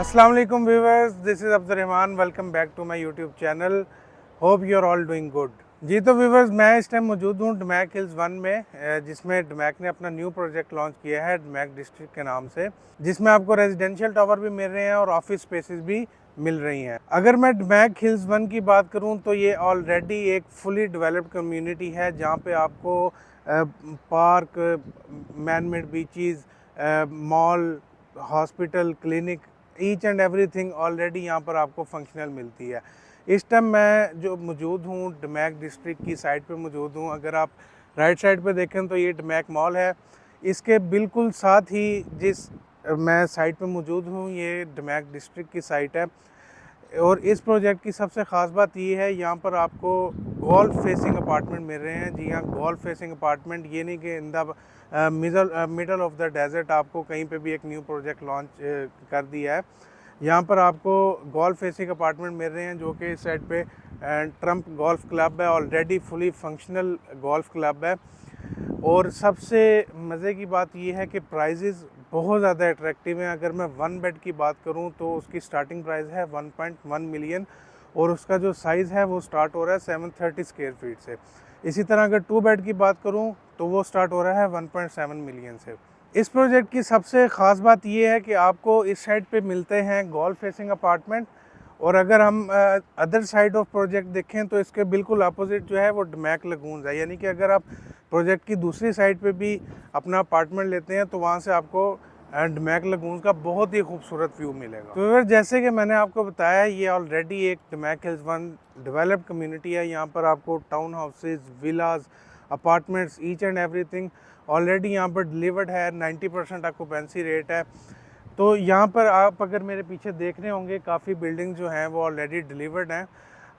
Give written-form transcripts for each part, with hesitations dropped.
अस्सलाम वालेकुम viewers, this is Abdul Rahman. Welcome back to my YouTube channel. Hope you are all doing good. जी तो viewers, मैं इस टाइम मौजूद हूँ डमैक हिल्स 1 में, जिसमें डमैक ने अपना न्यू प्रोजेक्ट लॉन्च किया है डमैक डिस्ट्रिक्ट के नाम से, जिसमें आपको रेजिडेंशियल टावर भी मिल रहे हैं और ऑफिस स्पेसेस भी मिल रही हैं। अगर मैं डमैक हिल्स 1 की बात करूँ तो ये ऑलरेडी एक फुली डेवलप्ड कम्युनिटी है, जहाँ पे आपको park, man made beaches, mall, hospital, clinic, each and everything already यहाँ पर आपको फंक्शनल मिलती है। इस टाइम मैं जो मौजूद हूँ डमैक डिस्ट्रिक्ट की साइड पे मौजूद हूँ। अगर आप राइट साइड पे देखें तो ये डमैक मॉल है। इसके बिल्कुल साथ ही जिस मैं साइड पे मौजूद हूँ, ये डमैक डिस्ट्रिक्ट की साइट है। और इस प्रोजेक्ट की सबसे ख़ास बात ये है, यहाँ पर आपको गोल्फ फेसिंग अपार्टमेंट मिल रहे हैं। जी हाँ, गोल्फ फेसिंग अपार्टमेंट, ये नहीं कि in the middle of the desert आपको कहीं पे भी एक न्यू प्रोजेक्ट लॉन्च कर दिया है। यहाँ पर आपको गोल्फ फेसिंग अपार्टमेंट मिल रहे हैं, जो कि इस साइड पे ट्रम्प गोल्फ क्लब है, already fully functional golf club है। और सबसे मज़े की बात ये है कि प्राइजेज़ बहुत ज़्यादा अट्रैक्टिव हैं। अगर मैं 1 बेड की बात करूं तो उसकी स्टार्टिंग प्राइस है 1.1 मिलियन, और उसका जो साइज़ है वो स्टार्ट हो रहा है 730 स्क्वायर फीट से। इसी तरह अगर 2 बेड की बात करूं तो वो स्टार्ट हो रहा है 1.7 मिलियन से। इस प्रोजेक्ट की सबसे ख़ास बात ये है कि आपको इस साइड पे मिलते हैं गोल्फ फेसिंग अपार्टमेंट, और अगर हम अदर साइड ऑफ प्रोजेक्ट देखें तो इसके बिल्कुल अपोजिट जो है वो डमैक लगून्स है। यानी कि अगर आप प्रोजेक्ट की दूसरी साइड पे भी अपना अपार्टमेंट लेते हैं तो वहाँ से आपको डमैक लगून्स का बहुत ही खूबसूरत व्यू मिलेगा। तो फिर जैसे कि मैंने आपको बताया, ये ऑलरेडी एक डमैक हिल्स 1 डेवलप्ड कम्युनिटी है। यहाँ पर आपको town houses, villas, apartments, each and everything already यहाँ पर डिलीवर्ड है। 90% ऑक्यूपेंसी रेट है। तो यहाँ पर आप अगर मेरे पीछे देख रहे होंगे, काफ़ी बिल्डिंग जो हैं वो ऑलरेडी डिलीवर्ड हैं।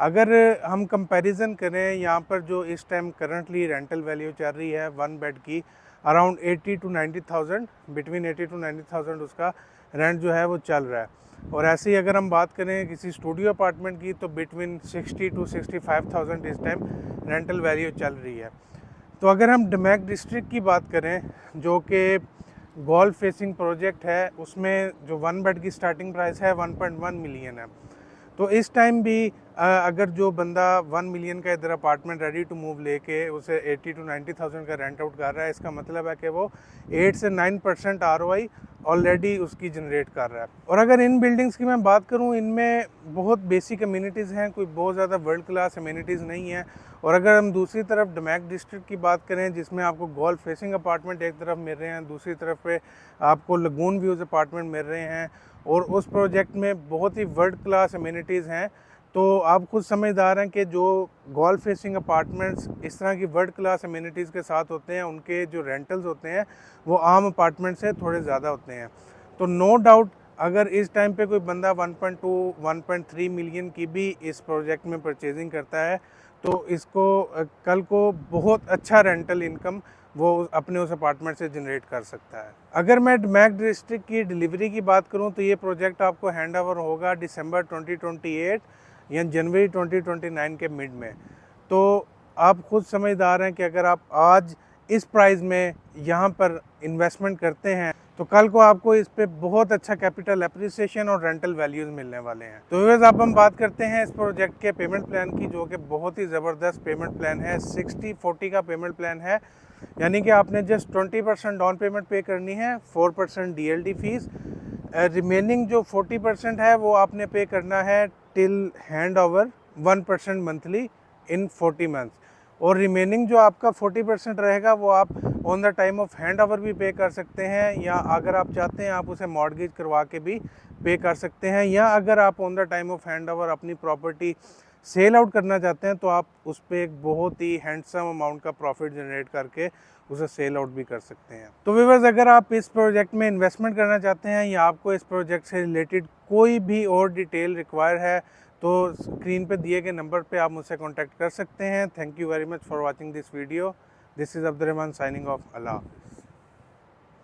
अगर हम कंपैरिजन करें, यहाँ पर जो इस टाइम करंटली रेंटल वैल्यू चल रही है 1 बेड की, अराउंड 80 टू 90,000, बिटवीन 80 टू 90,000 उसका रेंट जो है वो चल रहा है। और ऐसे ही अगर हम बात करें किसी स्टूडियो अपार्टमेंट की, तो बिटवीन 60 टू 65,000 इस टाइम रेंटल वैल्यू चल रही है। तो अगर हम डमैक डिस्ट्रिक्ट की बात करें, जो कि गोल्फ फेसिंग प्रोजेक्ट है, उसमें जो 1 बेड की स्टार्टिंग प्राइस है 1.1 मिलियन है। तो इस टाइम भी अगर जो बंदा 1 मिलियन का इधर अपार्टमेंट रेडी टू मूव लेके उसे 80 टू 90,000 का रेंट आउट कर रहा है, इसका मतलब है कि वो 8 से 9% ROI ऑलरेडी उसकी जनरेट कर रहा है। और अगर इन बिल्डिंग्स की मैं बात करूं, इनमें बहुत बेसिक अम्यूनिटीज़ हैं, कोई बहुत ज़्यादा वर्ल्ड क्लास अम्यूनिटीज़ नहीं है। और अगर हम दूसरी तरफ डमैक डिस्ट्रिक्ट की बात करें, जिसमें आपको गोल्फ फेसिंग अपार्टमेंट एक तरफ मिल रहे हैं, दूसरी तरफ पे आपको लगून व्यूज़ अपार्टमेंट मिल रहे हैं, और उस प्रोजेक्ट में बहुत ही वर्ल्ड क्लास अम्यूनिटीज़ हैं। तो आप खुद समझदार हैं कि जो गोल्फ फेसिंग अपार्टमेंट्स इस तरह की वर्ल्ड क्लास अम्यूनिटीज़ के साथ होते हैं, उनके जो रेंटल्स होते हैं वो आम अपार्टमेंट से थोड़े ज़्यादा होते हैं। तो नो डाउट अगर इस टाइम पे कोई बंदा 1.2 1.3 मिलियन की भी इस प्रोजेक्ट में परचेजिंग करता है, तो इसको कल को बहुत अच्छा रेंटल इनकम वो अपने उस अपार्टमेंट से जनरेट कर सकता है। अगर मैं डमैक डिस्ट्रिक्ट की डिलीवरी की बात करूं, तो ये प्रोजेक्ट आपको हैंड ओवर होगा दिसंबर 2028 या जनवरी 2029 के मिड में। तो आप खुद समझदार हैं कि अगर आप आज इस प्राइस में यहाँ पर इन्वेस्टमेंट करते हैं, तो कल को आपको इस पे बहुत अच्छा कैपिटल एप्रिसिएशन और रेंटल वैल्यूज़ मिलने वाले हैं। तो व्यूअर्स, अब हम बात करते हैं इस प्रोजेक्ट के पेमेंट प्लान की, जो कि बहुत ही ज़बरदस्त पेमेंट प्लान है। 60-40 का पेमेंट प्लान है, यानी कि आपने जस्ट 20% डाउन पेमेंट पे करनी है, 4% DLD फीस, रिमेनिंग जो 40% है वो आपने पे करना है till hand over 1% monthly in 40 months. और रिमेनिंग जो आपका 40% रहेगा वो आप on the time of hand over भी पे कर सकते हैं, या अगर आप चाहते हैं आप उसे मॉर्गेज करवा के भी पे कर सकते हैं, या अगर आप on the time of hand over अपनी प्रॉपर्टी सेल आउट करना चाहते हैं तो आप उस पर एक बहुत ही हैंडसम अमाउंट का प्रॉफिट जनरेट करके उसे सेल आउट भी कर सकते हैं। तो व्यूअर्स, अगर आप इस प्रोजेक्ट में इन्वेस्टमेंट करना चाहते हैं या आपको इस प्रोजेक्ट से रिलेटेड कोई भी और डिटेल रिक्वायर है, तो स्क्रीन पे दिए गए नंबर पे आप मुझसे कॉन्टैक्ट कर सकते हैं। Thank you very much for watching this video. This is Abdul Rahman signing off. अल्लाह हाफ़िज़।